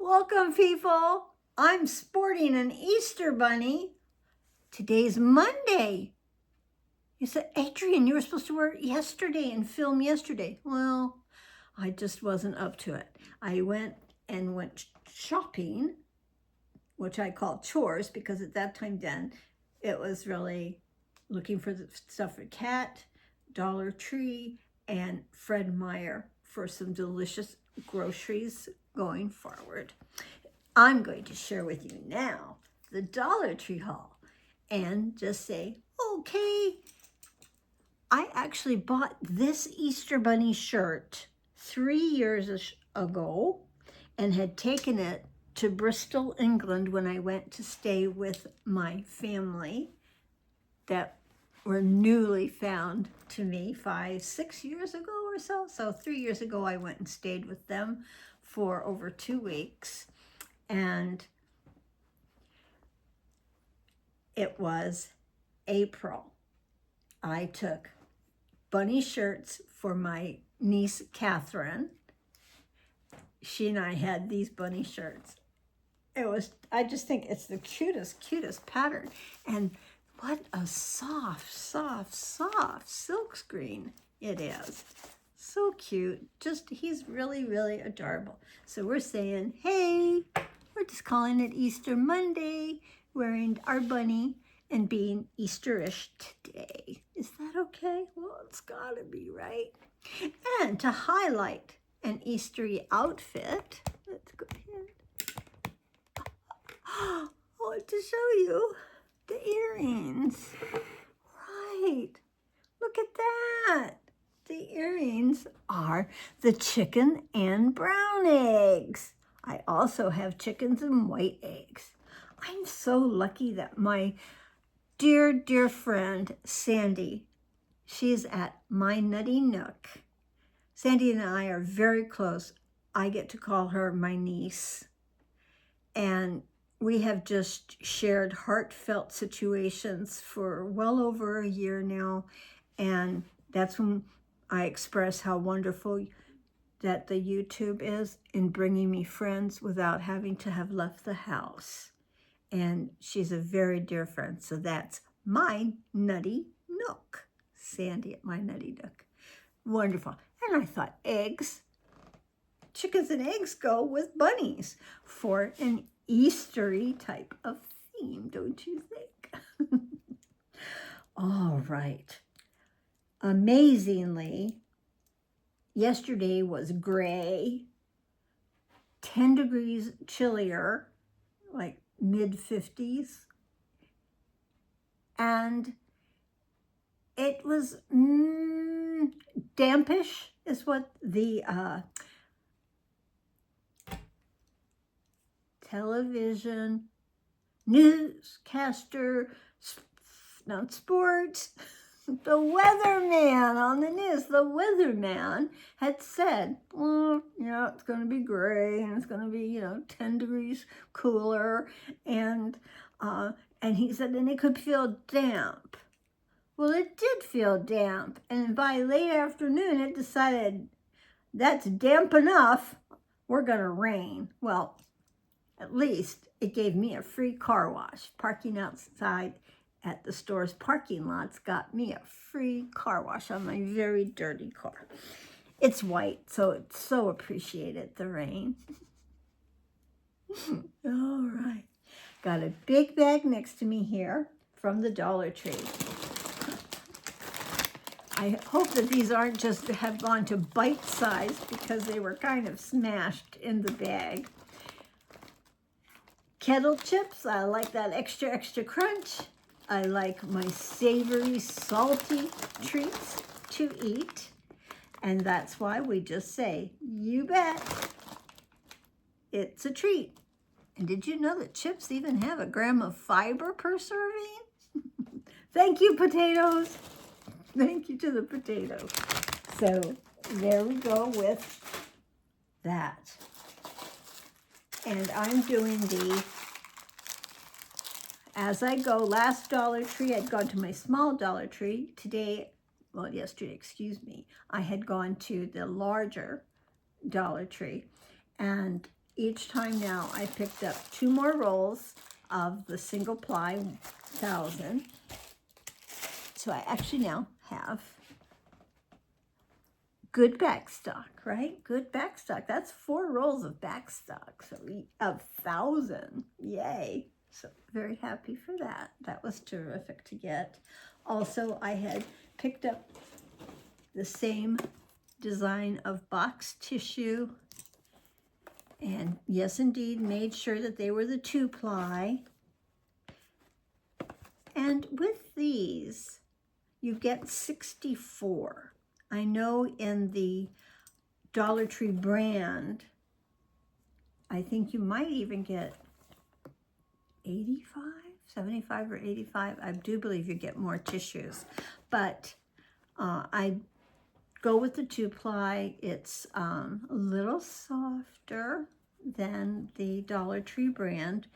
Welcome, people. I'm sporting an Easter bunny. Today's Monday. You said, Adrian, you were supposed to work yesterday and film yesterday. Well, I just wasn't up to it. I went shopping, which I call chores because at that time then it was really looking for the stuff for Cat, Dollar Tree, and Fred Meyer for some delicious groceries going forward. I'm going to share with you now the Dollar Tree haul and just say, okay, I actually bought this Easter Bunny shirt 3 years ago and had taken it to Bristol, England when I went to stay with my family that were newly found to me 5-6 years ago or so. So 3 years ago, I went and stayed with them for over 2 weeks. And it was April. I took bunny shirts for my niece, Catherine. She and I had these bunny shirts. I just think it's the cutest pattern. And what a soft silk screen it is. So cute. He's really adorable. So we're saying, hey, we're just calling it Easter Monday, wearing our bunny and being Easterish today. Is that okay? Well, it's gotta be, right? And to highlight an Eastery outfit, let's go ahead. I want to show you the earrings. Right. Look at that. The earrings are the chicken and brown eggs. I also have chickens and white eggs. I'm so lucky that my dear friend, Sandy, she's at My Nutty Nook. Sandy and I are very close. I get to call her my niece. And we have just shared heartfelt situations for well over a year now. And that's when I express how wonderful that the YouTube is in bringing me friends without having to have left the house. And she's a very dear friend. So that's My Nutty Nook. Sandy at My Nutty Nook. Wonderful. And I thought eggs, chickens and eggs go with bunnies for an Eastery type of theme, don't you think? All right. Amazingly, yesterday was gray, 10 degrees chillier, like mid-50s. And it was dampish is what the television newscaster, not sports, the weatherman on the news, the weatherman had said, well, it's going to be gray and it's going to be, 10 degrees cooler. And he said, and it could feel damp. Well, it did feel damp. And by late afternoon, it decided that's damp enough. We're going to rain. Well, at least it gave me a free car wash. Parking outside at the store's parking lots got me a free car wash on my very dirty car. It's white, so it's so appreciated, the rain. All right. Got a big bag next to me here from the Dollar Tree. I hope that these aren't just have gone to bite size because they were kind of smashed in the bag. Kettle chips, I like that extra crunch. I like my savory, salty treats to eat. And that's why we just say, you bet, it's a treat. And did you know that chips even have 1 gram of fiber per serving? Thank you, potatoes. Thank you to the potatoes. So there we go with that. And I'm doing the as I go. Last Dollar Tree, I'd gone to my small Dollar Tree. Yesterday, I had gone to the larger Dollar Tree. And each time now I picked up 2 more rolls of the single ply 1000. So I actually now have good backstock, right? Good backstock. That's 4 rolls of backstock, so of 1000. Yay. So very happy for that. That was terrific to get. Also, I had picked up the same design of box tissue. And yes, indeed, made sure that they were the 2-ply. And with these, you get 64. I know in the Dollar Tree brand, I think you might even get 85, 75 or 85. I do believe you get more tissues, but I go with the 2-ply. It's a little softer than the Dollar Tree brand,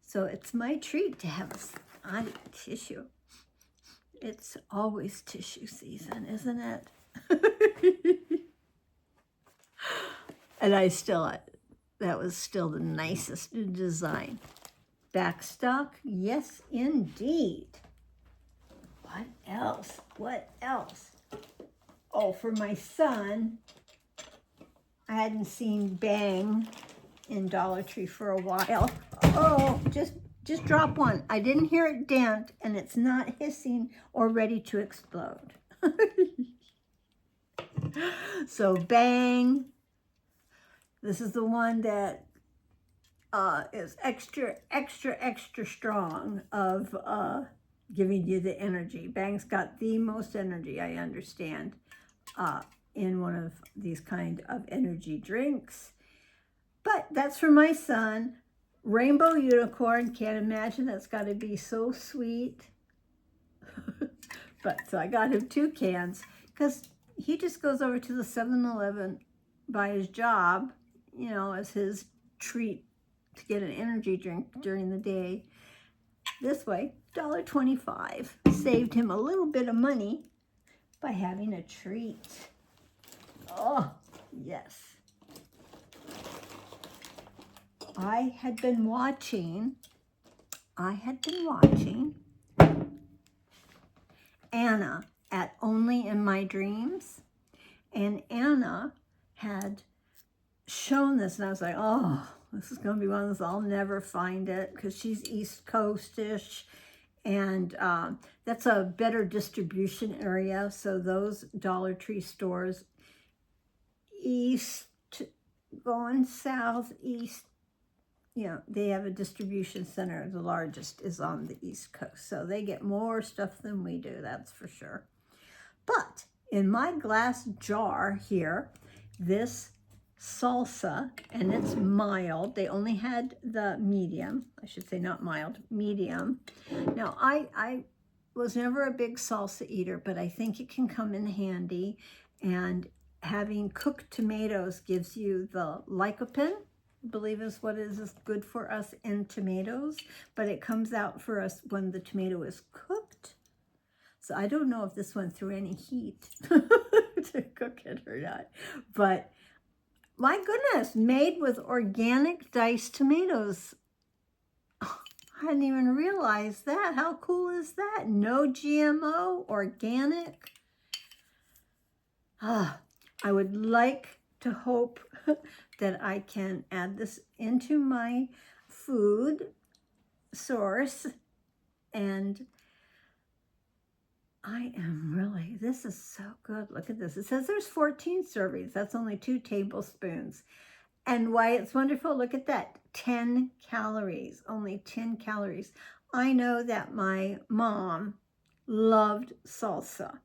so it's my treat to have a spotty tissue. It's always tissue season, isn't it? And that was still the nicest design. Backstock, yes indeed. What else? What else? Oh, for my son, I hadn't seen Bang in Dollar Tree for a while. Oh, just drop one. I didn't hear it dent, and it's not hissing or ready to explode. So Bang, this is the one that is extra strong of giving you the energy. Bang's got the most energy, I understand, in one of these kind of energy drinks. But that's for my son. Rainbow Unicorn, can't imagine, that's got to be so sweet. But so I got him 2 cans because he just goes over to the 7-Eleven by his job, you know, as his treat to get an energy drink during the day. This way, $1.25. Saved him a little bit of money by having a treat. Oh, yes. I had been watching Anna at Only in My Dreams, and Anna had shown this, and I was like, oh, this is going to be one of those, I'll never find it, because she's East Coast-ish, and that's a better distribution area, so those Dollar Tree stores, east, going southeast, you know, they have a distribution center. The largest is on the East Coast, so they get more stuff than we do, that's for sure. But in my glass jar here, this salsa, and it's mild. They only had the medium. I should say not mild, medium. Now, I was never a big salsa eater, but I think it can come in handy. And having cooked tomatoes gives you the lycopene, I believe is what is good for us in tomatoes, but it comes out for us when the tomato is cooked. So I don't know if this went through any heat to cook it or not, but my goodness, made with organic diced tomatoes. Oh, I hadn't even realized that. How cool is that? No GMO, organic. I would like to hope that I can add this into my food source, and I am really, this is so good. Look at this. It says there's 14 servings. That's only 2 tablespoons. And why it's wonderful, look at that, 10 calories, only 10 calories. I know that my mom loved salsa,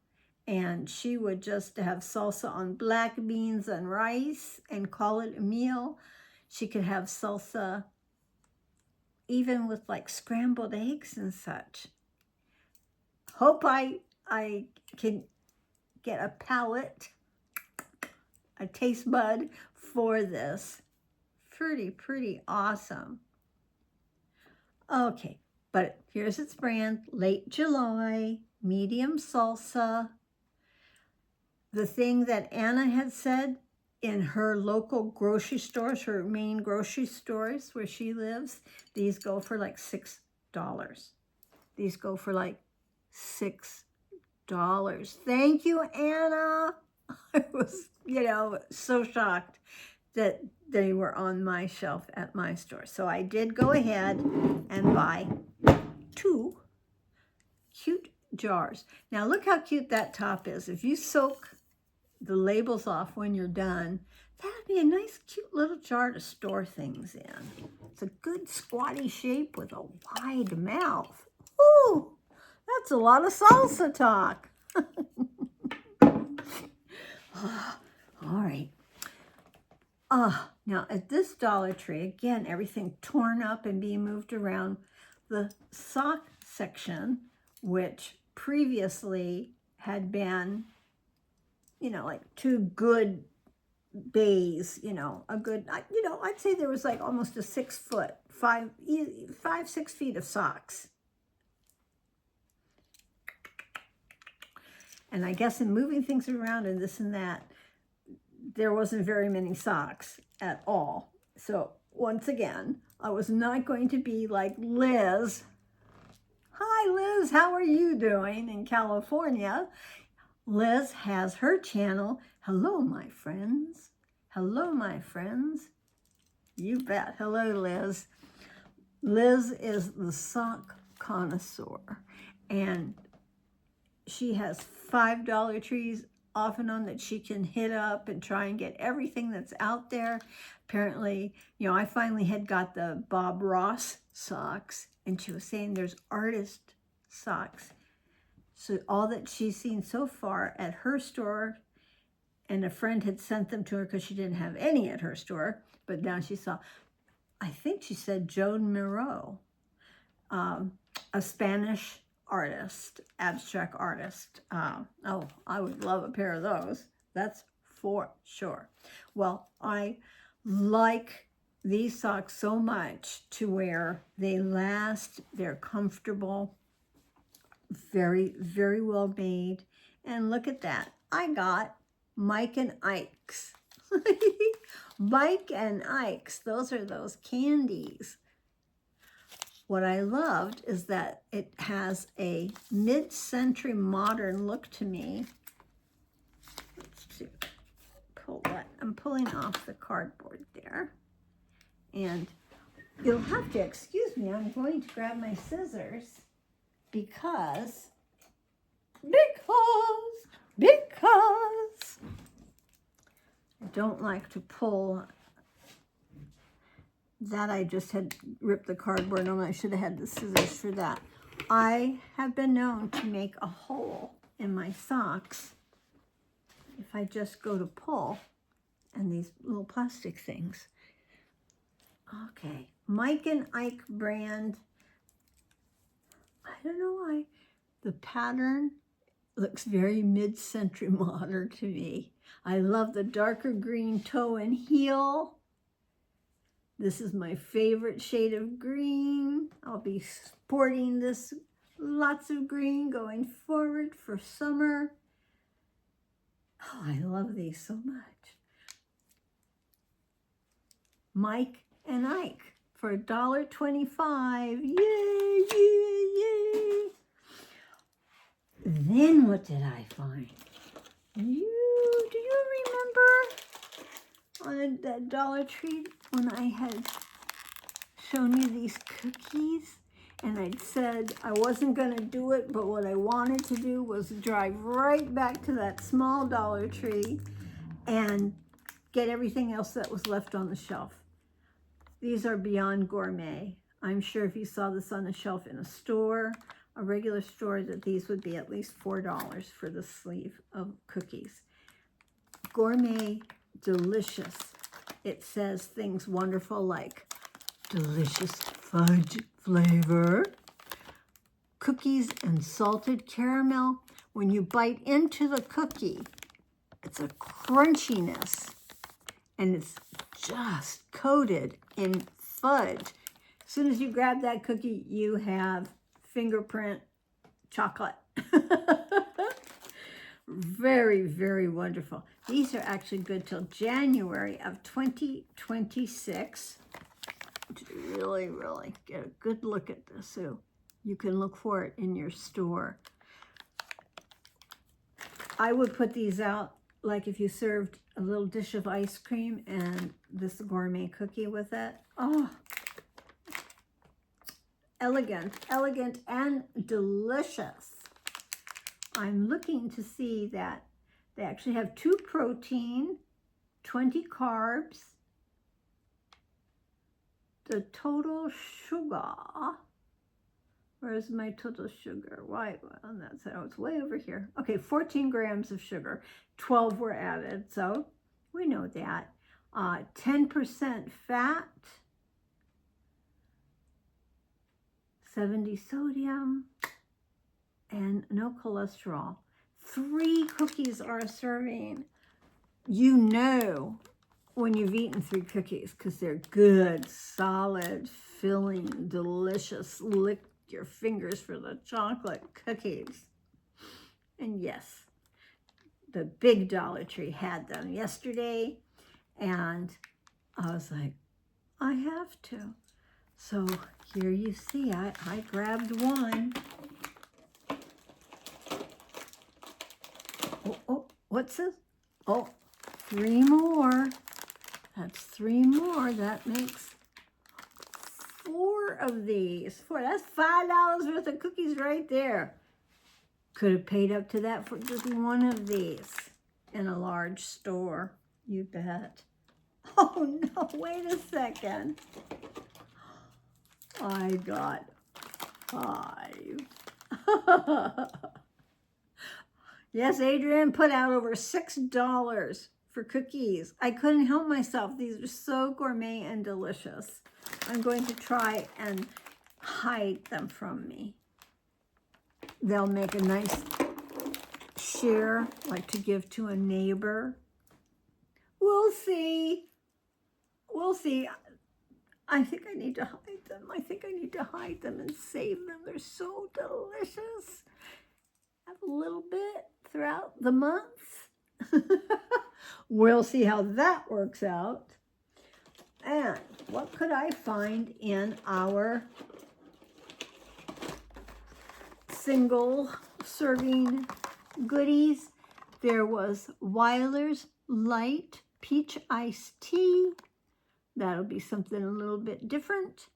and she would just have salsa on black beans and rice and call it a meal. She could have salsa even with like scrambled eggs and such. Hope I can get a palate, a taste bud for this. Pretty awesome. Okay, but here's its brand, Late July, Medium Salsa. The thing that Anna had said in her local grocery stores, her main grocery stores where she lives, these go for like $6. These go for like $6. Thank you, Anna. I was, so shocked that they were on my shelf at my store. So I did go ahead and buy 2 cute jars. Now look how cute that top is. If you soak the labels off when you're done, that'd be a nice cute little jar to store things in. It's a good squatty shape with a wide mouth. Ooh, that's a lot of salsa talk. All right. Now at this Dollar Tree, again, everything torn up and being moved around, the sock section, which previously had been, like 2 good bays, a good, I'd say there was like almost a 6 foot, 6 feet of socks. And I guess in moving things around and this and that, there wasn't very many socks at all. So once again, I was not going to be like Liz. Hi, Liz, how are you doing in California? Liz has her channel. Hello, my friends. Hello, my friends. You bet. Hello, Liz. Liz is the sock connoisseur, and she has $5 trees off and on that she can hit up and try and get everything that's out there. Apparently, I finally had got the Bob Ross socks, and she was saying there's artist socks. So all that she's seen so far at her store, and a friend had sent them to her because she didn't have any at her store, but now she saw, I think she said Joan Miro, a Spanish artist, abstract artist. Oh, I would love a pair of those. That's for sure. Well, I like these socks so much to where they last, they're comfortable, very, very well made. And look at that. I got Mike and Ike's. Mike and Ike's. Those are those candies. What I loved is that it has a mid-century modern look to me. Let's see, pull that. I'm pulling off the cardboard there. And you'll have to excuse me. I'm going to grab my scissors because I don't like to pull. That I just had ripped the cardboard on. I should have had the scissors for that. I have been known to make a hole in my socks if I just go to pull, and these little plastic things. Okay, Mike and Ike brand. I don't know why. The pattern looks very mid-century modern to me. I love the darker green toe and heel. This is my favorite shade of green. I'll be sporting this lots of green going forward for summer. Oh, I love these so much. Mike and Ike for $1.25. Yay, yay, yay. Then what did I find? Do you remember on that Dollar Tree when I had shown you these cookies and I'd said I wasn't going to do it, but what I wanted to do was drive right back to that small Dollar Tree and get everything else that was left on the shelf. These are beyond gourmet. I'm sure if you saw this on the shelf in a store, a regular store, that these would be at least $4 for the sleeve of cookies. Gourmet, delicious. It says things wonderful like delicious fudge flavor, cookies and salted caramel. When you bite into the cookie, it's a crunchiness, and it's just coated in fudge. As soon as you grab that cookie, you have fingerprint chocolate. Very, very wonderful. These are actually good till January of 2026. To really, really get a good look at this, so you can look for it in your store. I would put these out like if you served a little dish of ice cream and this gourmet cookie with it. Oh, elegant, elegant, and delicious. I'm looking to see that they actually have 2 protein, 20 carbs. The total sugar, where's my total sugar? Why, on that side, oh, it's way over here. Okay, 14 grams of sugar, 12 were added, so we know that. 10% fat, 70 sodium, and no cholesterol. 3 cookies are a serving. You know when you've eaten 3 cookies because they're good, solid, filling, delicious. Lick your fingers for the chocolate cookies. And yes, the big Dollar Tree had them yesterday, and I was like, I have to. So here you see, I grabbed one. Oh, what's this? Oh, 3 more. That's 3 more. That makes 4 of these. 4. That's $5 worth of cookies right there. Could have paid up to that for just one of these in a large store. You bet. Oh no, wait a second. I got 5. Yes, Adrian put out over $6 for cookies. I couldn't help myself. These are so gourmet and delicious. I'm going to try and hide them from me. They'll make a nice share, like to give to a neighbor. We'll see. We'll see. I think I need to hide them. I think I need to hide them and save them. They're so delicious. Have a little bit throughout the month. We'll see how that works out. And what could I find in our single serving goodies? There was Weiler's Light Peach Iced Tea. That'll be something a little bit different.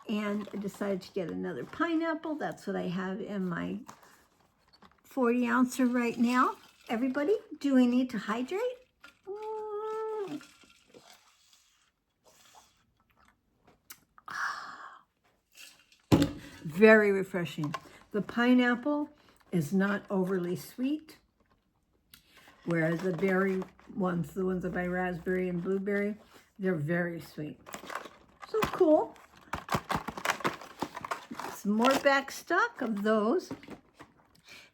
And I decided to get another pineapple. That's what I have in my 40 ouncer right now. Everybody, do we need to hydrate? Very refreshing. The pineapple is not overly sweet, whereas the berry ones, the ones that by raspberry and blueberry, they're very sweet. So cool. Some more back stock of those.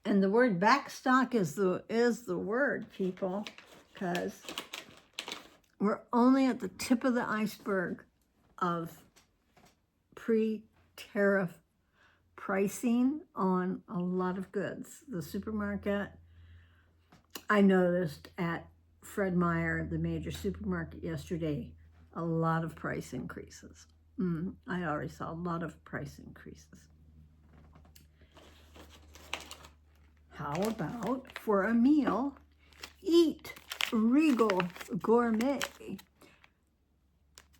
And the word back stock is the word, people, because we're only at the tip of the iceberg of pre-tariff pricing on a lot of goods. The supermarket, I noticed at Fred Meyer, the major supermarket yesterday, a lot of price increases. I already saw a lot of price increases. How about for a meal, eat Regal Gourmet.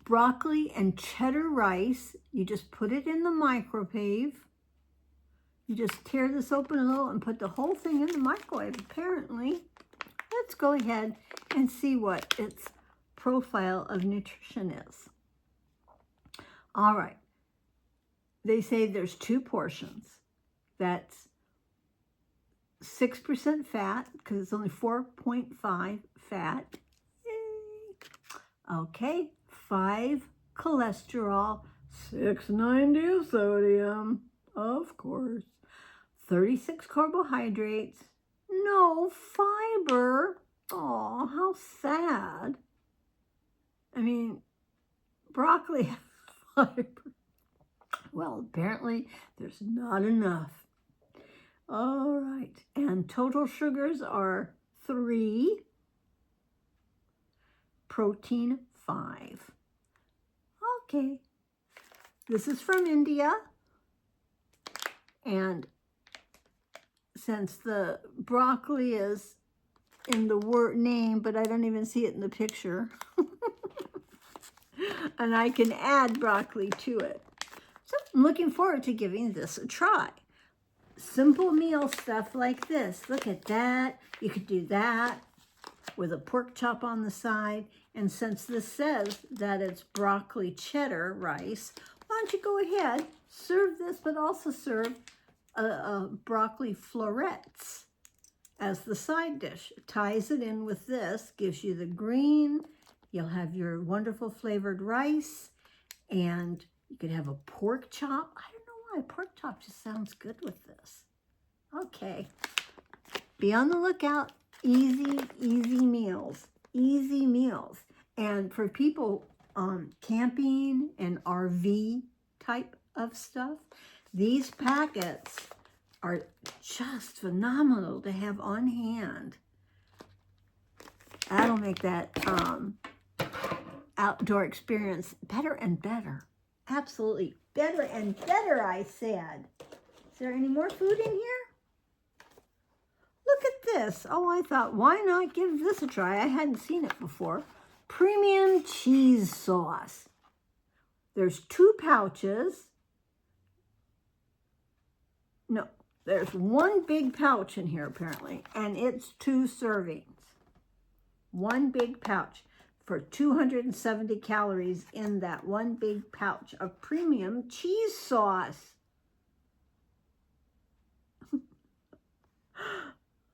Broccoli and cheddar rice. You just put it in the microwave. You just tear this open a little and put the whole thing in the microwave, apparently. Let's go ahead and see what its profile of nutrition is. All right. They say there's 2 portions. That's 6% fat, because it's only 4.5 fat. Yay. Okay, 5 cholesterol, 690 of sodium, of course, 36 carbohydrates, no fiber. Oh, how sad. I mean, broccoli has fiber. Well, apparently there's not enough. All right, and total sugars are 3, protein 5. Okay, this is from India, and since the broccoli is in the word name, but I don't even see it in the picture, and I can add broccoli to it. So I'm looking forward to giving this a try. Simple meal stuff like this. Look at that. You could do that with a pork chop on the side. And since this says that it's broccoli cheddar rice, why don't you go ahead, serve this, but also serve broccoli florets as the side dish. It ties it in with this, gives you the green. You'll have your wonderful flavored rice, and you could have a pork chop. I don't know why pork chop just sounds good with this. Okay, be on the lookout. Easy, easy meals, easy meals. And for people camping and RV type of stuff, these packets are just phenomenal to have on hand. That'll make that outdoor experience better and better. Absolutely better and better, I said. Is there any more food in here? Look at this. Oh, I thought, why not give this a try? I hadn't seen it before. Premium cheese sauce. There's 2 pouches. No, there's 1 big pouch in here apparently, and it's 2 servings. 1 big pouch for 270 calories in that 1 big pouch of premium cheese sauce.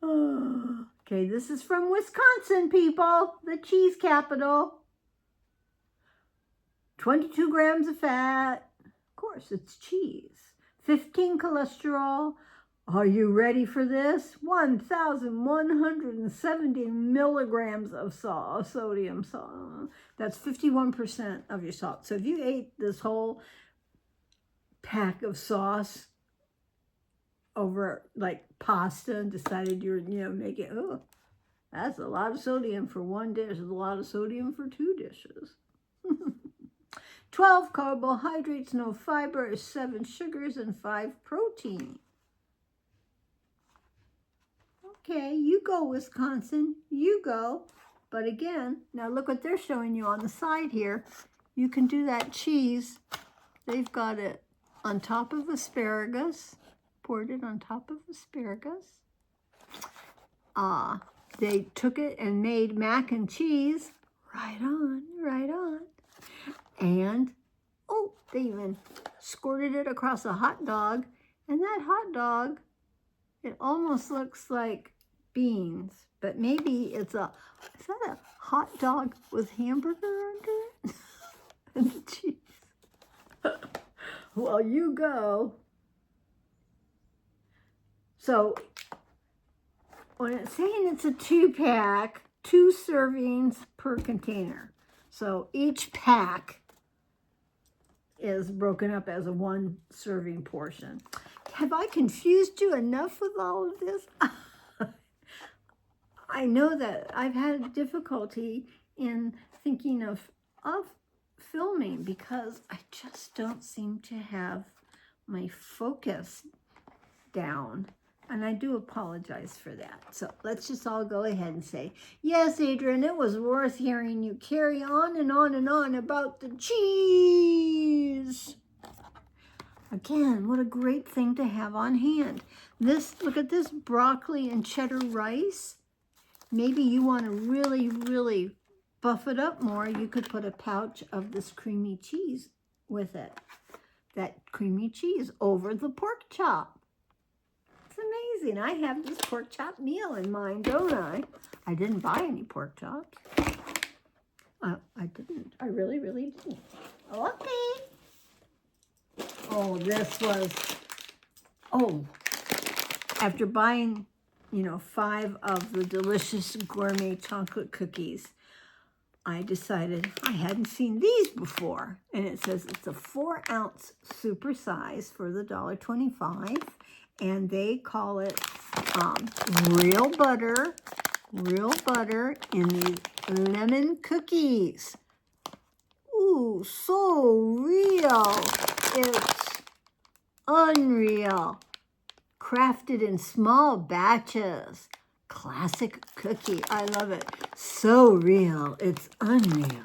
Okay, this is from Wisconsin, people, the cheese capital. 22 grams of fat. Of course, it's cheese. 15 cholesterol. Are you ready for this? 1,170 milligrams of salt, sodium salt. That's 51% of your salt. So if you ate this whole pack of sauce over like pasta and decided you're, make it, oh, that's a lot of sodium for 1 dish. It's a lot of sodium for 2 dishes. 12 carbohydrates, no fiber, 7 sugars, and 5 protein. Okay, you go, Wisconsin. You go. But again, now look what they're showing you on the side here. You can do that cheese. They've got it on top of asparagus. Poured it on top of asparagus. They took it and made mac and cheese. Right on, right on. And, oh, they even squirted it across a hot dog. And that hot dog, it almost looks like beans, but maybe it's is that a hot dog with hamburger under it? And the cheese. Well, you go. So when it's saying it's a 2-pack, 2 servings per container. So each pack is broken up as a 1 serving portion. Have I confused you enough with all of this? I know that I've had difficulty in thinking of filming because I just don't seem to have my focus down. And I do apologize for that. So let's just all go ahead and say, yes, Adrian, it was worth hearing you carry on and on and on about the cheese. Again, what a great thing to have on hand. Look at this broccoli and cheddar rice. Maybe you want to really, really buff it up more. You could put a pouch of this creamy cheese with it. That creamy cheese over the pork chop. It's amazing. I have this pork chop meal in mind, don't I? I didn't buy any pork chops. I didn't. I really, really didn't. Okay. Oh, after buying, 5 of the delicious gourmet chocolate cookies, I decided I hadn't seen these before. And it says it's a 4-ounce super size for the $1.25. and they call it real butter in these lemon cookies. Ooh, so real. It's unreal. Crafted in small batches. Classic cookie. I love it. So real. It's unreal.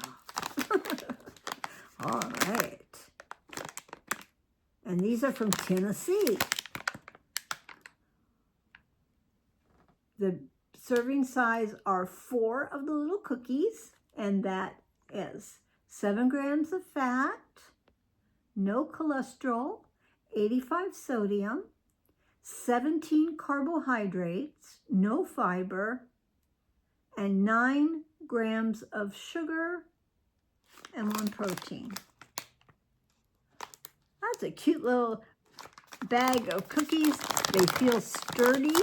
All right. And these are from Tennessee. The serving size are 4 of the little cookies, and that is 7 grams of fat, no cholesterol, 85 sodium, 17 carbohydrates, no fiber, and 9 grams of sugar and 1 protein. That's a cute little bag of cookies. They feel sturdy.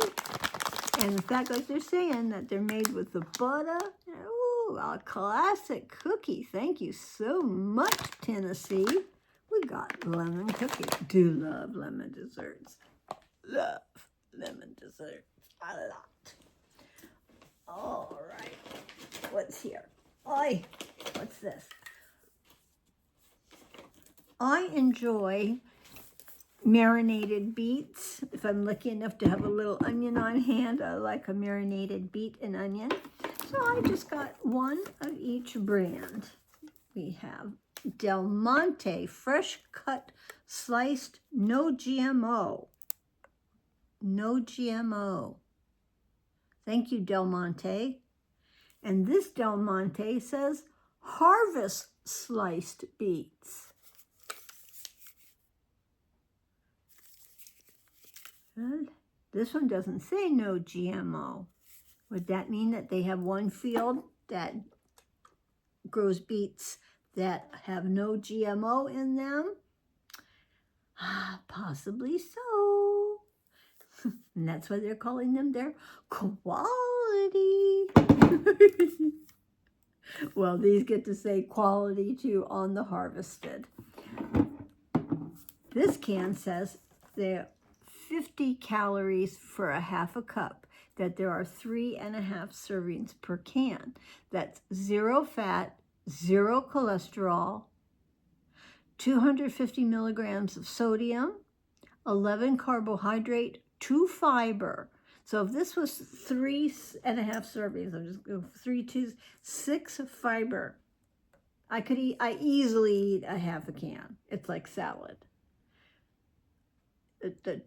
And in fact, like they're saying, that they're made with the butter. Ooh, a classic cookie. Thank you so much, Tennessee. We got lemon cookies. Do love lemon desserts. Love lemon desserts a lot. All right. What's here? Oi, what's this? I enjoy marinated beets. If I'm lucky enough to have a little onion on hand, I like a marinated beet and onion. So I just got 1 of each brand. We have Del Monte, fresh cut, sliced, no GMO. No GMO. Thank you, Del Monte. And this Del Monte says harvest sliced beets. Good. This one doesn't say no GMO. Would that mean that they have one field that grows beets that have no GMO in them? Possibly so. And that's why they're calling them their quality. Well, these get to say quality too on the harvested. This can says they're 50 calories for a half a cup, that there are 3.5 servings per can. That's 0 fat, 0 cholesterol, 250 milligrams of sodium, 11 carbohydrate, 2 fiber. So if this was 3.5 servings, I'm just going 3, 2, 6 fiber. I easily eat a half a can. It's like salad. The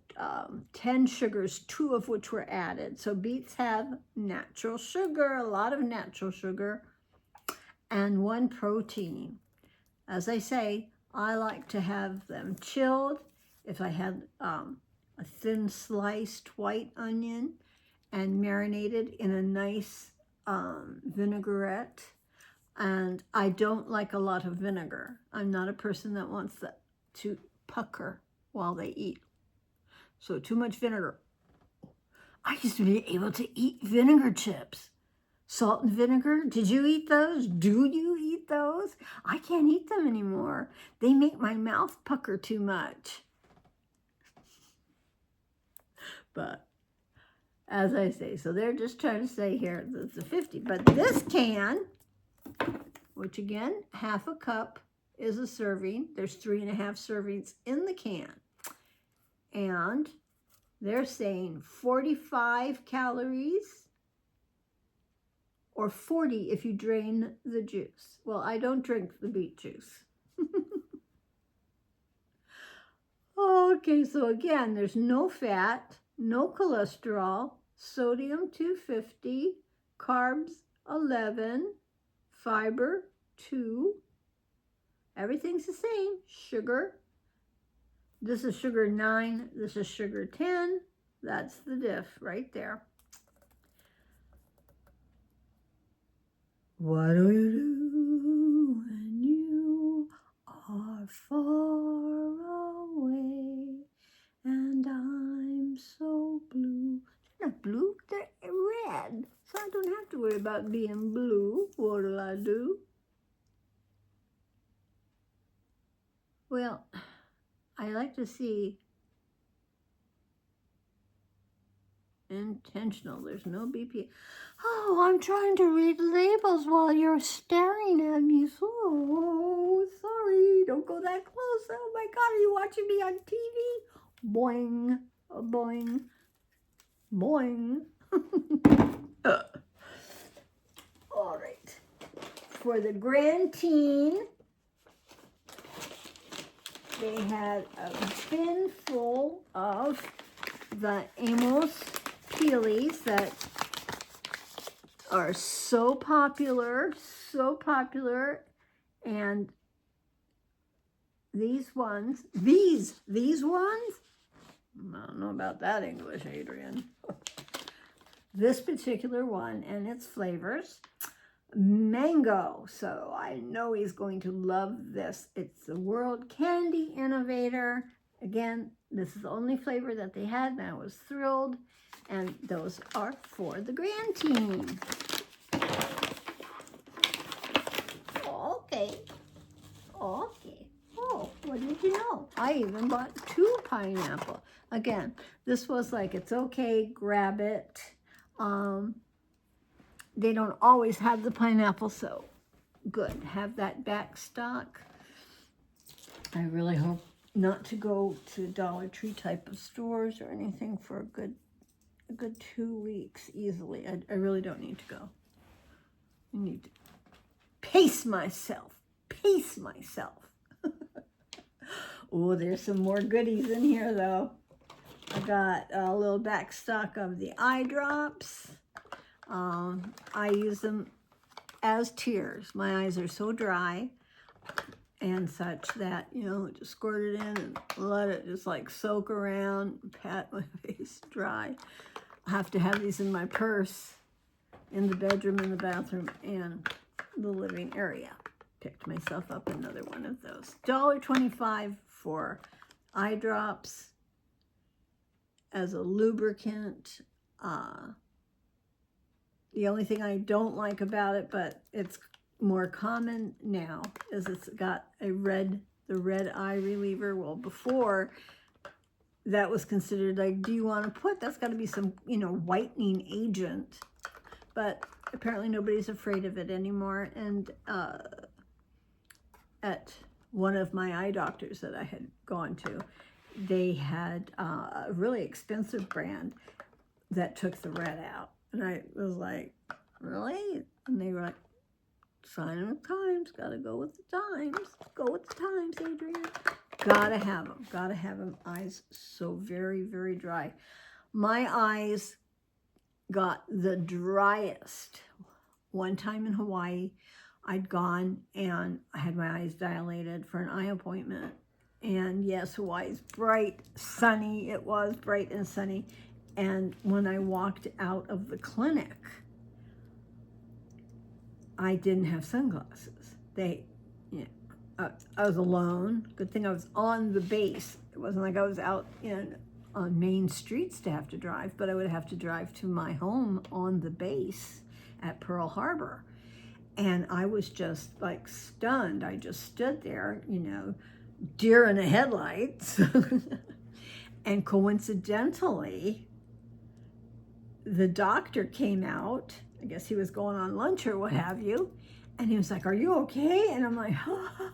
10 sugars, 2 of which were added. So beets have natural sugar, a lot of natural sugar, and 1 protein. As I say, I like to have them chilled. If I had a thin sliced white onion and marinated in a nice vinaigrette. And I don't like a lot of vinegar. I'm not a person that wants to pucker while they eat. So too much vinegar. I used to be able to eat vinegar chips. Salt and vinegar, did you eat those? Do you eat those? I can't eat them anymore. They make my mouth pucker too much. But as I say, so they're just trying to say here that it's a 50. But this can, which again, half a cup is a serving. There's 3.5 servings in the can. And they're saying 45 calories or 40 if you drain the juice. Well, I don't drink the beet juice. Okay, so again, there's no fat, no cholesterol, sodium 250, carbs 11, fiber 2. Everything's the same. Sugar. This is sugar 9. This is sugar 10. That's the diff right there. What do you do when you are far away and I'm so blue? They're not blue, they're red. So I don't have to worry about being blue. What'll I do? Well, I like to see intentional. There's no BPA. Oh, I'm trying to read labels while you're staring at me. So sorry. Don't go that close. Oh my God, are you watching me on TV? Boing, boing, boing. All right. For the Grand Teen, they had a bin full of the Amos Peelies that are so popular, and these ones, these ones, I don't know about that English, Adrian. This particular one and its flavors, mango, so I know he's going to love this. It's the World Candy Innovator. Again, this is the only flavor that they had, and I was thrilled. And those are for the Grand Teen. Okay. Oh, what did you know? I even bought 2 pineapple. Again, this was like, it's okay, grab it. They don't always have the pineapple, so good. Have that back stock. I really hope not to go to Dollar Tree type of stores or anything for a good 2 weeks easily. I really don't need to go. I need to pace myself. Oh, there's some more goodies in here though. I got a little back stock of the eye drops. I use them as tears. My eyes are so dry and such that, you know, just squirt it in and let it just like soak around, pat my face dry. I have to have these in my purse, in the bedroom, in the bathroom, and the living area. Picked myself up another one of those. $1.25 for eye drops as a lubricant. The only thing I don't like about it, but it's more common now, is it's got the red eye reliever. Well, before that was considered like, do you want to put, that's got to be some, you know, whitening agent. But apparently nobody's afraid of it anymore. And at one of my eye doctors that I had gone to, they had a really expensive brand that took the red out. And I was like, really? And they were like, sign of the times, gotta go with the times. Go with the times, Adrian. Gotta have them. Eyes so very, very dry. My eyes got the driest. One time in Hawaii, I'd gone and I had my eyes dilated for an eye appointment. And yes, Hawaii's bright, sunny. It was bright and sunny. And when I walked out of the clinic, I didn't have sunglasses. I was alone. Good thing I was on the base. It wasn't like I was out on main streets to have to drive, but I would have to drive to my home on the base at Pearl Harbor. And I was just like stunned. I just stood there, you know, deer in the headlights. And coincidentally, the doctor came out. I guess he was going on lunch or what have you. And he was like, are you okay? And I'm like, huh.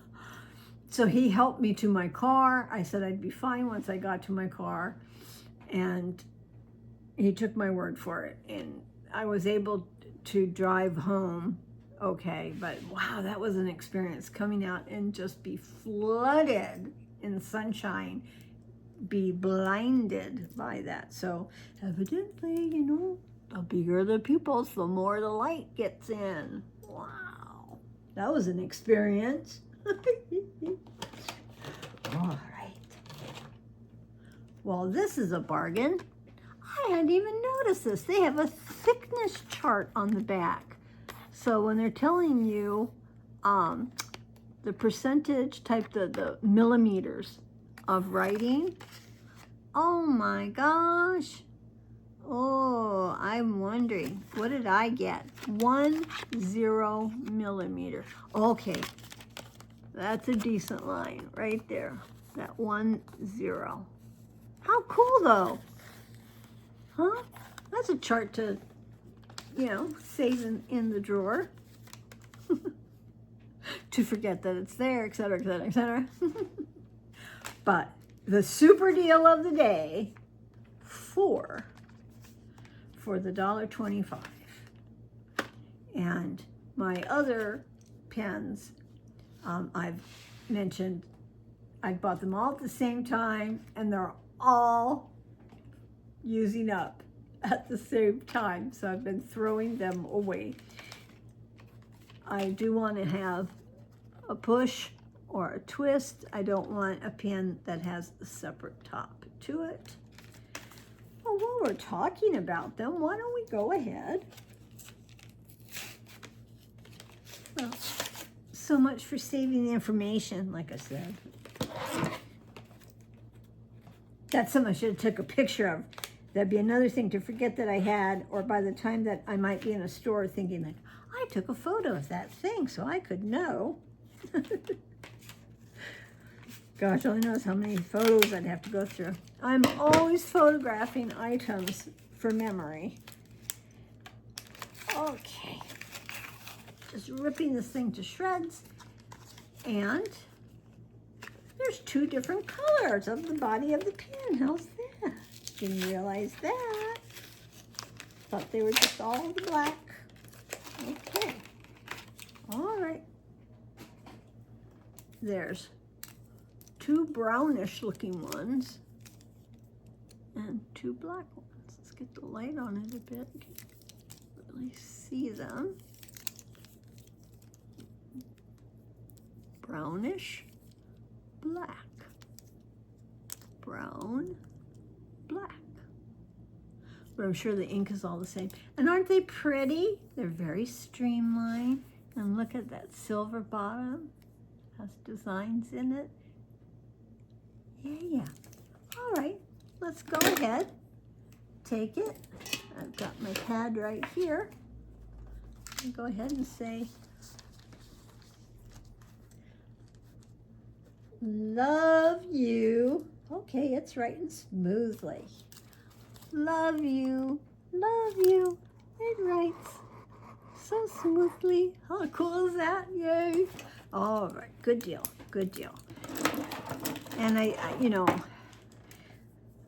So he helped me to my car. I said I'd be fine once I got to my car. And he took my word for it. And I was able to drive home okay. But wow, that was an experience, coming out and just be flooded in sunshine, be blinded by that. So evidently, you know, the bigger the pupils, the more the light gets in. Wow, that was an experience. All right. Well, this is a bargain. I hadn't even noticed this. They have a thickness chart on the back. So when they're telling you the percentage type, the millimeters of writing, oh my gosh. Oh, I'm wondering, what did I get? 10 millimeter. Okay, that's a decent line right there. That 10. How cool though, huh? That's a chart to, you know, save in the drawer. To forget that it's there, etc., etc., etc. But the super deal of the day for the $1.25. And my other pens, I've mentioned, I bought them all at the same time, and they're all using up at the same time, so I've been throwing them away. I do want to have a push or a twist. I don't want a pen that has a separate top to it. Well, while we're talking about them, why don't we go ahead? Well, so much for saving the information, like I said. That's something I should have took a picture of. That'd be another thing to forget that I had, or by the time that I might be in a store thinking like, I took a photo of that thing so I could know. Gosh, only knows how many photos I'd have to go through. I'm always photographing items for memory. Okay. Just ripping this thing to shreds. And there's 2 different colors of the body of the pen. How's that? Didn't realize that. Thought they were just all black. Okay. All right. There's 2 brownish looking ones and 2 black ones. Let's get the light on it a bit. Really see them. Brownish, black, brown, black. But I'm sure the ink is all the same. And aren't they pretty? They're very streamlined. And look at that silver bottom. Has designs in it. Yeah. All right, let's go ahead. Take it. I've got my pad right here. And go ahead and say, love you. Okay, it's writing smoothly. Love you, love you. It writes so smoothly. How cool is that? Yay. All right, good deal, good deal. And I you know,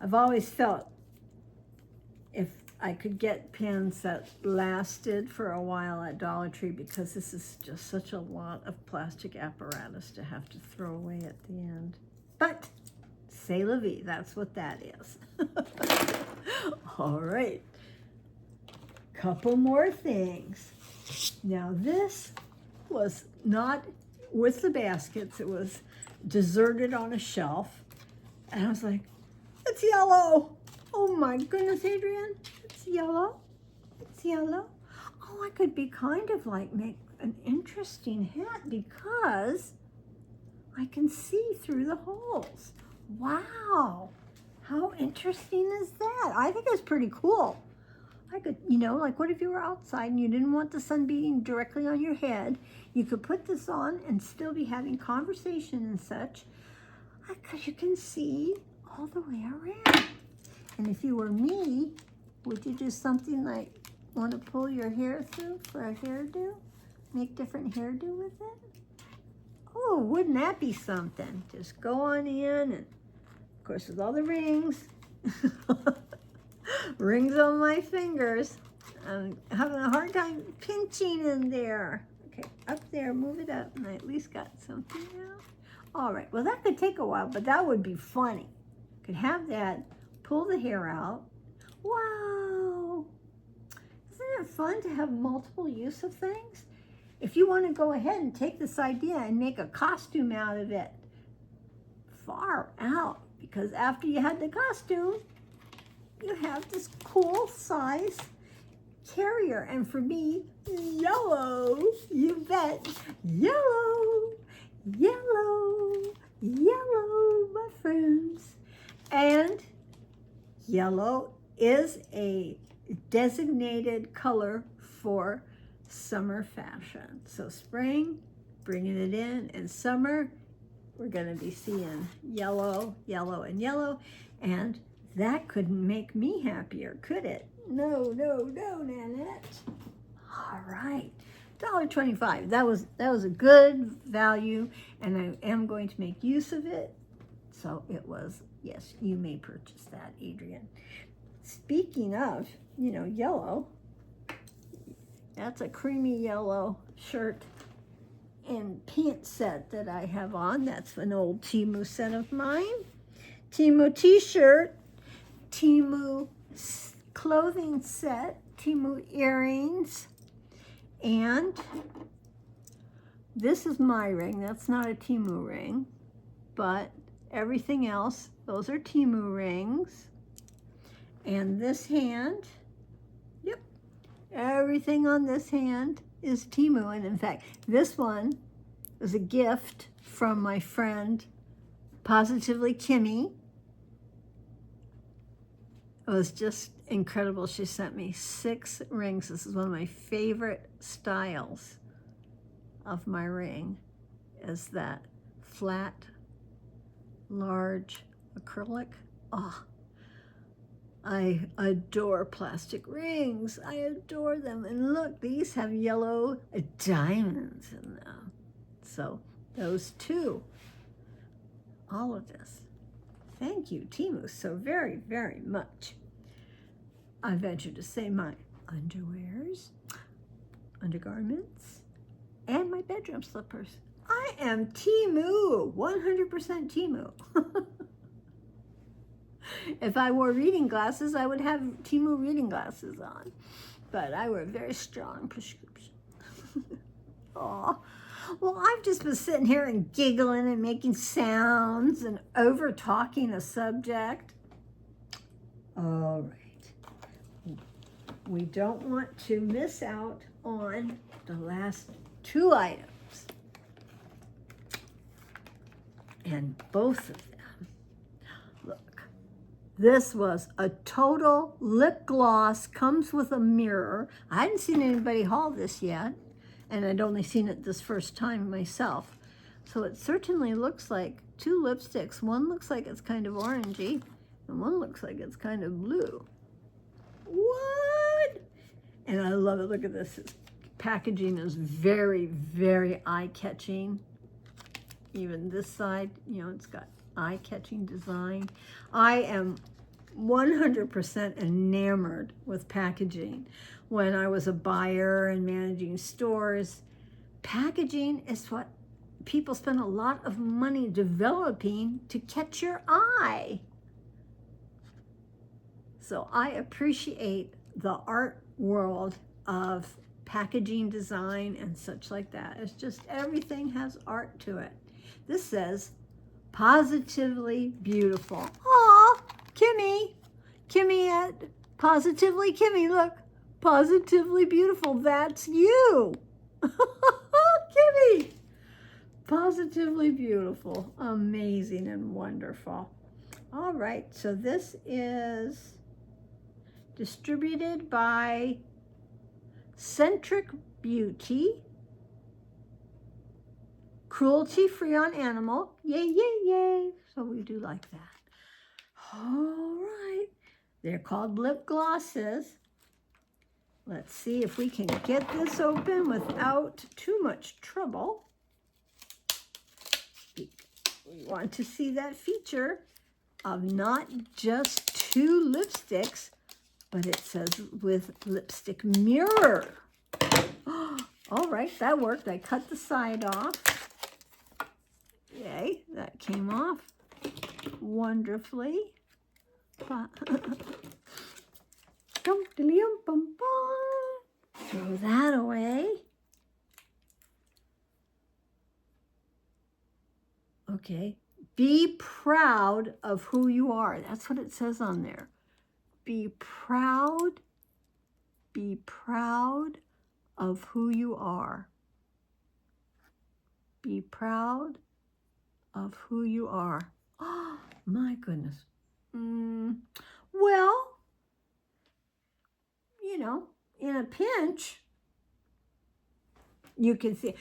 I've always felt if I could get pens that lasted for a while at Dollar Tree, because this is just such a lot of plastic apparatus to have to throw away at the end. But c'est la vie, that's what that is. All right, couple more things. Now this was not with the baskets, it was deserted on a shelf. And I was like, it's yellow. Oh my goodness, Adrian, it's yellow. It's yellow. Oh, I could be kind of like make an interesting hat because I can see through the holes. Wow, how interesting is that? I think it's pretty cool. I could, you know, like what if you were outside and you didn't want the sun beating directly on your head? You could put this on and still be having conversation and such, because you can see all the way around. And if you were me, would you do something like want to pull your hair through for a hairdo? Make different hairdo with it? Oh, wouldn't that be something? Just go on in, and of course with all the rings, rings on my fingers. I'm having a hard time pinching in there. Okay, up there, move it up, and I at least got something out. All right, well that could take a while, but that would be funny. Could have that, pull the hair out. Wow, isn't it fun to have multiple use of things? If you want to go ahead and take this idea and make a costume out of it, far out, because after you had the costume, you have this cool size carrier. And for me, yellow, you bet, yellow, yellow, yellow, my friends. And yellow is a designated color for summer fashion. So spring, bringing it in, and summer, we're going to be seeing yellow, yellow, and yellow. And That couldn't make me happier, could it? No, no, no, Nanette. All right, $1.25. That was a good value, and I am going to make use of it. So it was, yes, you may purchase that, Adrian. Speaking of, yellow, that's a creamy yellow shirt and pants set that I have on. That's an old Temu set of mine. Temu t-shirt, Temu clothing set, Temu earrings, and this is my ring. That's not a Temu ring, but everything else, those are Temu rings. And this hand, yep, everything on this hand is Temu. And in fact, this one was a gift from my friend, Positively Kimmy. It was just incredible. She sent me 6 rings. This is one of my favorite styles of my ring, is that flat, large acrylic. Oh, I adore plastic rings. I adore them. And look, these have yellow diamonds in them. So those two, all of this. Thank you, Temu, so very, very much. I venture to say my underwears, undergarments, and my bedroom slippers. I am Temu, 100% Temu. If I wore reading glasses, I would have Temu reading glasses on. But I wear a very strong prescription. Aw. Well, I've just been sitting here and giggling and making sounds and over-talking a subject. All right. We don't want to miss out on the last 2 items. And both of them, look, this was a total lip gloss, comes with a mirror. I hadn't seen anybody haul this yet, and I'd only seen it this first time myself. So it certainly looks like 2 lipsticks. One looks like it's kind of orangey, and one looks like it's kind of blue. What? And I love it. Look at this. Its packaging is very, very eye-catching. Even this side, it's got eye-catching design. I am 100% enamored with packaging. When I was a buyer and managing stores, packaging is what people spend a lot of money developing to catch your eye. So I appreciate the art world of packaging design and such like that. It's just everything has art to it. This says, Positively Beautiful. Aw, Kimmy at Positively Kimmy, look, Positively Beautiful, that's you. Kimmy, Positively Beautiful, amazing and wonderful. All right, so this is distributed by Centric Beauty. Cruelty-free on animal. Yay, yay, yay. So we do like that. All right. They're called lip glosses. Let's see if we can get this open without too much trouble. We want to see that feature of not just 2 lipsticks, but it says with lipstick mirror. All right, that worked. I cut the side off. Yay, that came off wonderfully. Throw that away. Okay, be proud of who you are. That's what it says on there. Be proud of who you are. Be proud of who you are. Oh, my goodness. Well, in a pinch, you can see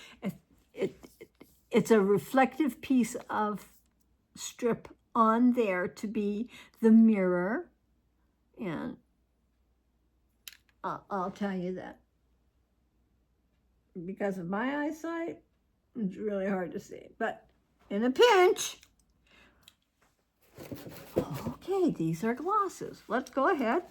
it's a reflective piece of strip on there to be the mirror. And I'll tell you that because of my eyesight, it's really hard to see. But in a pinch, okay, these are glosses. Let's go ahead.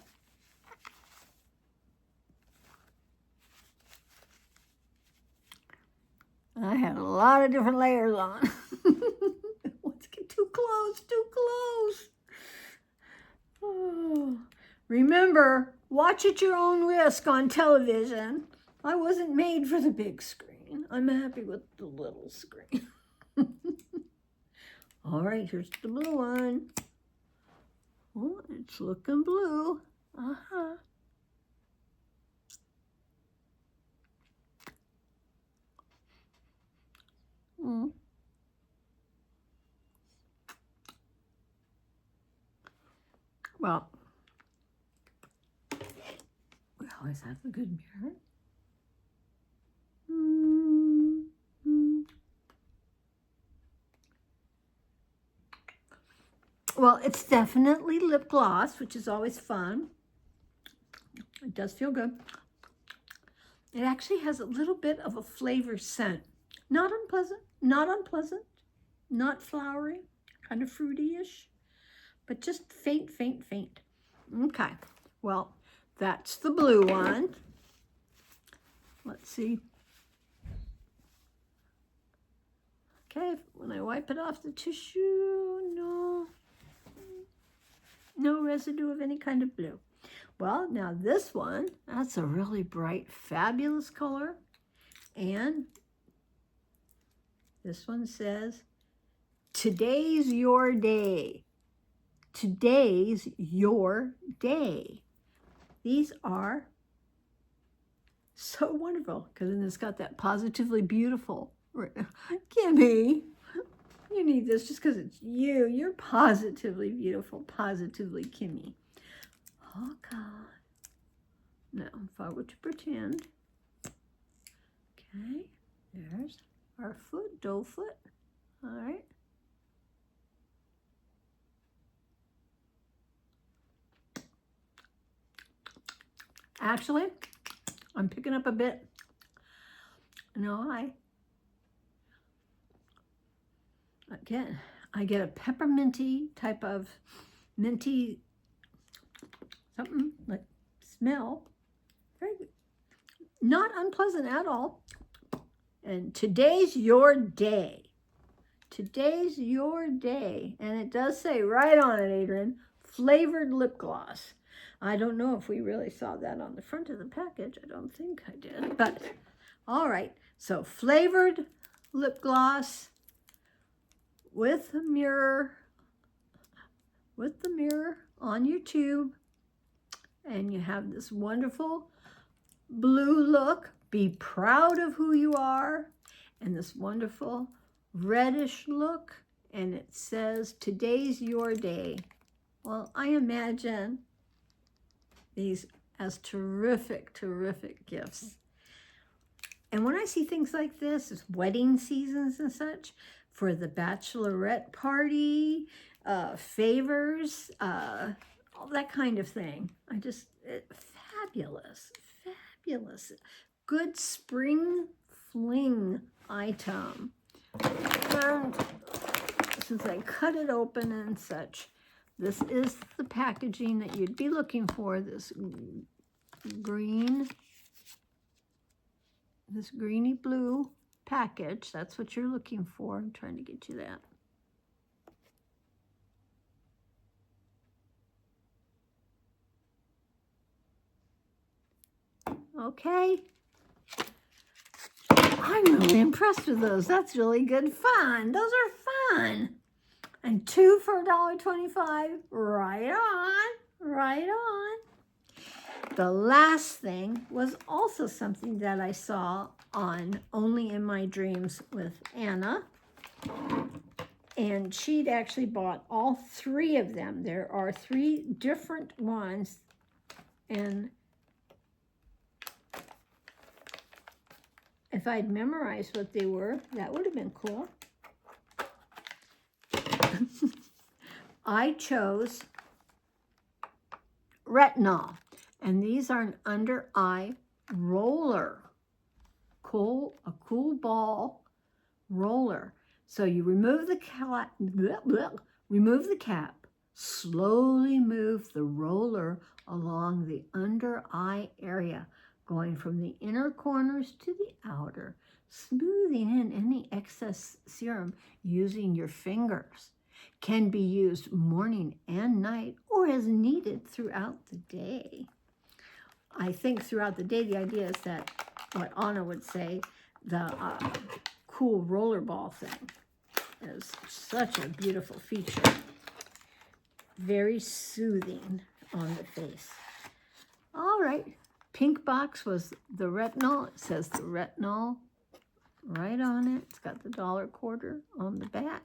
I had a lot of different layers on. Let's get too close, too close. Oh. Remember, watch at your own risk on television. I wasn't made for the big screen. I'm happy with the little screen. All right, here's the blue one. Oh, it's looking blue. Uh-huh. Well, we always have a good mirror. Well, it's definitely lip gloss, which is always fun. It does feel good. It actually has a little bit of a flavor scent. Not unpleasant, not flowery, kind of fruity-ish, but just faint, faint, faint. Okay, well, that's the blue one. Let's see. Okay, when I wipe it off the tissue, no residue of any kind of blue. Well, now this one, that's a really bright, fabulous color. And this one says, today's your day. Today's your day. These are so wonderful because then it's got that positively beautiful. Kimmy, you need this just because it's you. You're positively beautiful, positively Kimmy. Oh, God. Now, if I were to pretend, okay, there's our foot, doe foot. All right. Actually, I'm picking up a bit. No, again, I get a pepperminty type of minty something like smell. Very good. Not unpleasant at all. And today's your day. Today's your day. And it does say right on it, Adrian, flavored lip gloss. I don't know if we really saw that on the front of the package. I don't think I did. But all right. So flavored lip gloss with the mirror on your tube. And you have this wonderful blue look. Be proud of who you are. And this wonderful reddish look. And it says, today's your day. Well, I imagine these as terrific, terrific gifts. And when I see things like this, it's wedding seasons and such, for the bachelorette party, favors, all that kind of thing. Fabulous, fabulous. Good spring fling item. And since I cut it open and such, this is the packaging that you'd be looking for, this greeny blue package. That's what you're looking for. I'm trying to get you that. Okay. I'm really impressed with those. That's really good fun. Those are fun. And 2 for $1.25. Right on. Right on. The last thing was also something that I saw on Only in My Dreams with Anna. And she'd actually bought all 3 of them. There are 3 different ones. And if I'd memorized what they were, that would have been cool. I chose Retinol, and these are an under eye roller, a cool ball roller. So you remove the cap, slowly move the roller along the under eye area, going from the inner corners to the outer, smoothing in any excess serum using your fingers. Can be used morning and night or as needed throughout the day. I think throughout the day, the idea is that what Anna would say, the cool rollerball thing is such a beautiful feature. Very soothing on the face. All right, pink box was the Retinol. It says the Retinol right on it. It's got the $1.25 on the back.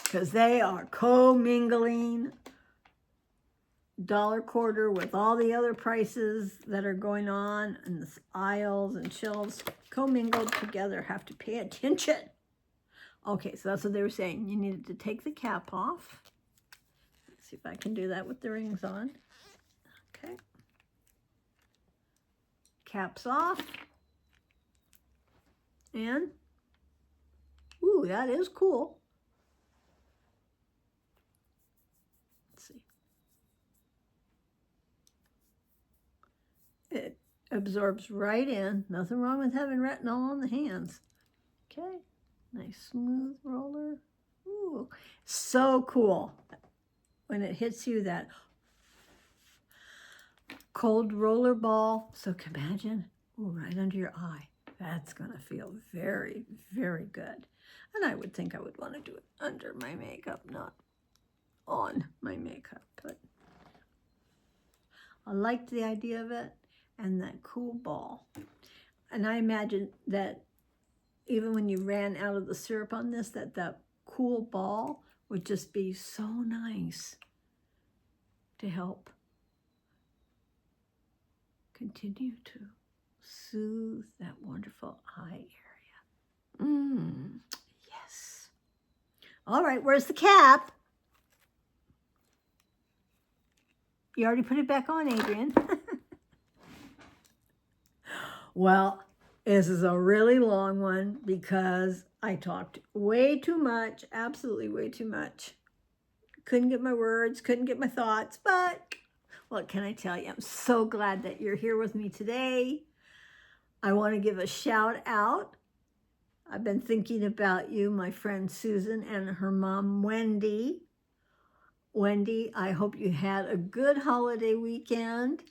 Because they are co-mingling $1.25 with all the other prices that are going on in the aisles and shelves, commingled together. Have to pay attention. Okay, so that's what they were saying. You needed to take the cap off. Let's see if I can do that with the rings on. Okay. Caps off. And, ooh, that is cool. It absorbs right in. Nothing wrong with having retinol on the hands. Okay, nice smooth roller. Ooh, so cool. When it hits you, that cold roller ball. So imagine, ooh, right under your eye. That's gonna feel very, very good. And I would think I would want to do it under my makeup, not on my makeup. But I liked the idea of it. And that cool ball. And I imagine that even when you ran out of the syrup on this, that cool ball would just be so nice to help continue to soothe that wonderful eye area. Yes. All right, where's the cap? You already put it back on, Adrian. Well, this is a really long one because I talked way too much, absolutely way too much. Couldn't get my words, couldn't get my thoughts, but what can I tell you? I'm so glad that you're here with me today. I want to give a shout out. I've been thinking about you, my friend Susan and her mom, Wendy. Wendy, I hope you had a good holiday weekend.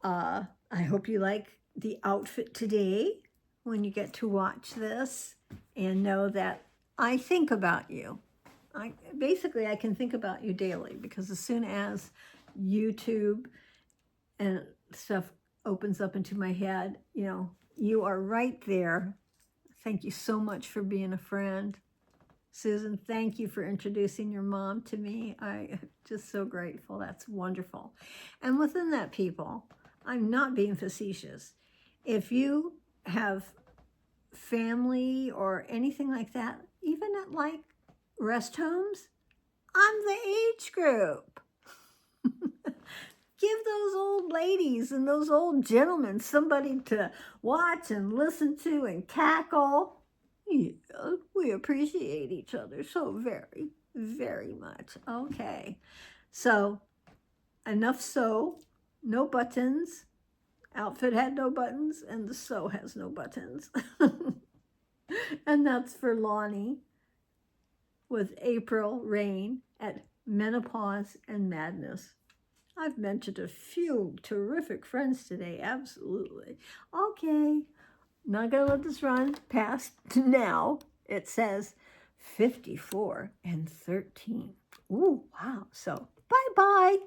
I hope you like the outfit today when you get to watch this and know that I think about you. I can think about you daily because as soon as YouTube and stuff opens up into my head, you know, you are right there. Thank you so much for being a friend. Susan, thank you for introducing your mom to me. I'm just so grateful. That's wonderful. And within that, people, I'm not being facetious. If you have family or anything like that, even at like rest homes, I'm the age group. Give those old ladies and those old gentlemen somebody to watch and listen to and cackle. Yeah, we appreciate each other so very, very much. Okay, so enough sew, no buttons. Outfit had no buttons, and the sew has no buttons. And that's for Lonnie with April Rain at Menopause and Madness. I've mentioned a few terrific friends today, absolutely. Okay, not gonna let this run past now. It says 54 and 13. Ooh, wow. So bye-bye.